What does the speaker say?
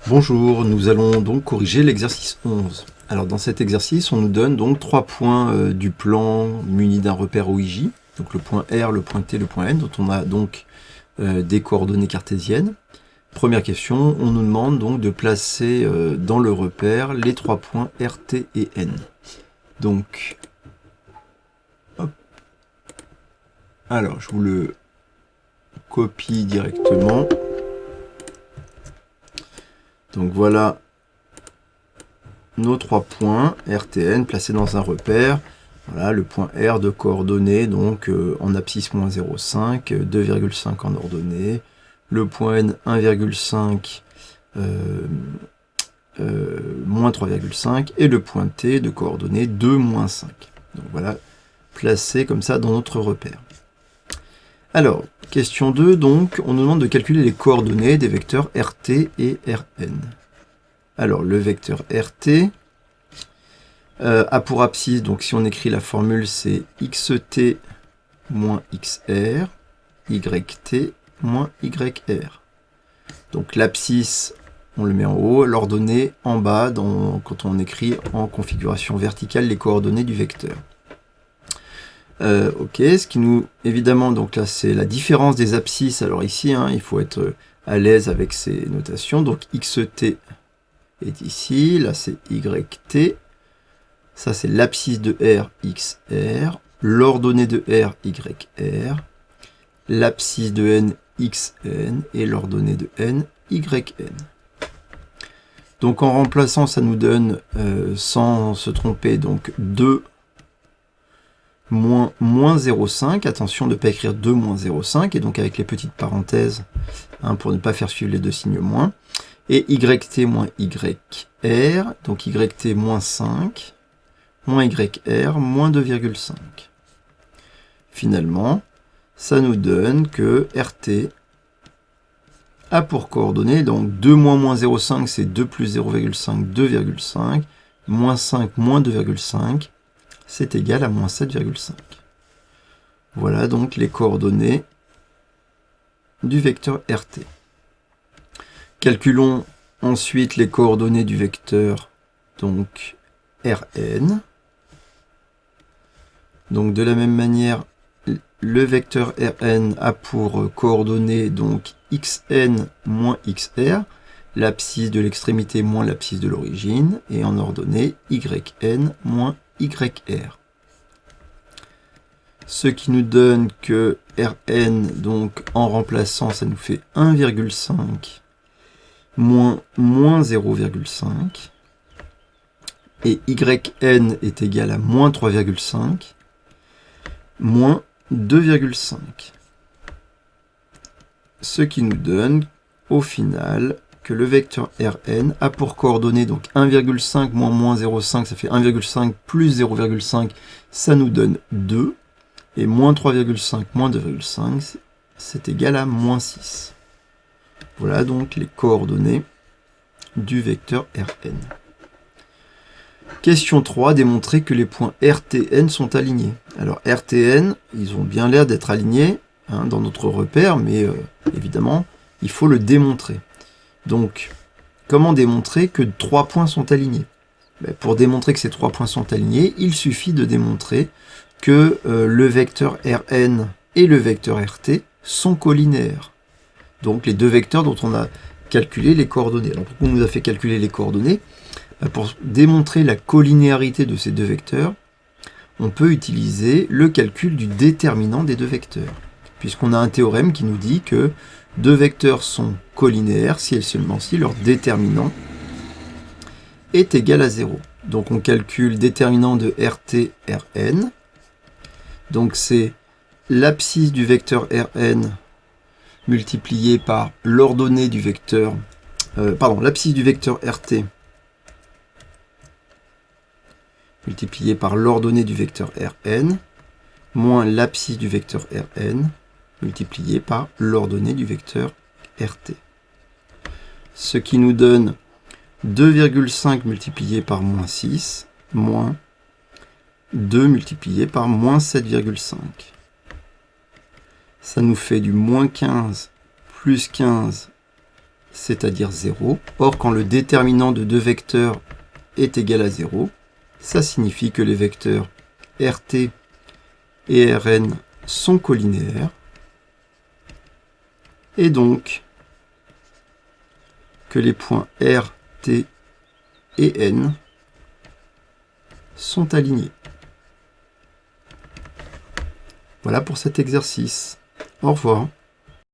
Bonjour, nous allons donc corriger l'exercice 11. Alors dans cet exercice, on nous donne donc 3 points du plan munis d'un repère OIJ, donc le point R, le point T, le point N, dont on a donc des coordonnées cartésiennes. Première question, on nous demande donc de placer dans le repère les 3 points R, T et N. Donc, hop. Alors je vous le copie directement. Donc voilà nos 3 points RTN placés dans un repère. Voilà le point R de coordonnées, donc en abscisse moins 0,5, 2,5 en ordonnée. Le point N 1,5, moins 3,5. Et le point T de coordonnées 2, moins 5. Donc voilà, placé comme ça dans notre repère. Alors, question 2, donc, on nous demande de calculer les coordonnées des vecteurs RT et Rn. Alors, le vecteur RT a pour abscisse, donc si on écrit la formule, c'est xt moins xr, yt moins yr. Donc l'abscisse, on le met en haut, l'ordonnée en bas, quand on écrit en configuration verticale les coordonnées du vecteur. Ok, ce qui nous, évidemment, donc là c'est la différence des abscisses. Alors ici, il faut être à l'aise avec ces notations. Donc xt est ici, là c'est yt, ça c'est l'abscisse de r, xr, l'ordonnée de r, yr, l'abscisse de n, xn, et l'ordonnée de n, yn. Donc en remplaçant, ça nous donne, sans se tromper, donc 2 moins 0,5, attention de ne pas écrire 2 moins 0,5, et donc avec les petites parenthèses, pour ne pas faire suivre les deux signes moins, et yt moins yr, donc yt moins 5, moins yr, moins 2,5. Finalement, ça nous donne que RT a pour coordonnées, donc 2 moins 0,5, c'est 2 plus 0,5, 2,5, moins 5, moins 2,5, c'est égal à moins 7,5. Voilà donc les coordonnées du vecteur RT. Calculons ensuite les coordonnées du vecteur donc Rn. Donc de la même manière, le vecteur Rn a pour coordonnées donc xn moins xr, l'abscisse de l'extrémité moins l'abscisse de l'origine, et en ordonnée yn moins yr. Ce qui nous donne que Rn, donc en remplaçant, ça nous fait 1,5 moins 0,5. Et yn est égal à moins 3,5 moins 2,5. Ce qui nous donne au final que le vecteur Rn a pour coordonnées donc 1,5 moins 0,5, ça fait 1,5 plus 0,5, ça nous donne 2. Et moins 3,5 moins 2,5, c'est égal à moins 6. Voilà donc les coordonnées du vecteur Rn. Question 3, démontrer que les points RTN sont alignés. Alors RTN, ils ont bien l'air d'être alignés dans notre repère, mais évidemment, il faut le démontrer. Donc, comment démontrer que 3 points sont alignés? Pour démontrer que ces 3 points sont alignés, il suffit de démontrer que le vecteur Rn et le vecteur Rt sont collinéaires. Donc les deux vecteurs dont on a calculé les coordonnées. Alors pourquoi on nous a fait calculer les coordonnées? Pour démontrer la collinéarité de ces deux vecteurs, on peut utiliser le calcul du déterminant des deux vecteurs. Puisqu'on a un théorème qui nous dit que deux vecteurs sont collinéaires si et seulement si leur déterminant est égal à 0. Donc on calcule déterminant de Rt, Rn. Donc c'est l'abscisse du vecteur Rn multiplié par l'ordonnée du vecteur, l'abscisse du vecteur Rt multiplié par l'ordonnée du vecteur Rn moins l'abscisse du vecteur Rn multiplié par l'ordonnée du vecteur Rt. Ce qui nous donne 2,5 multiplié par moins 6 moins 2 multiplié par moins 7,5. Ça nous fait du moins 15 plus 15, c'est-à-dire 0. Or, quand le déterminant de deux vecteurs est égal à 0, ça signifie que les vecteurs RT et Rn sont collinéaires, et donc que les points R, T et N sont alignés. Voilà pour cet exercice. Au revoir.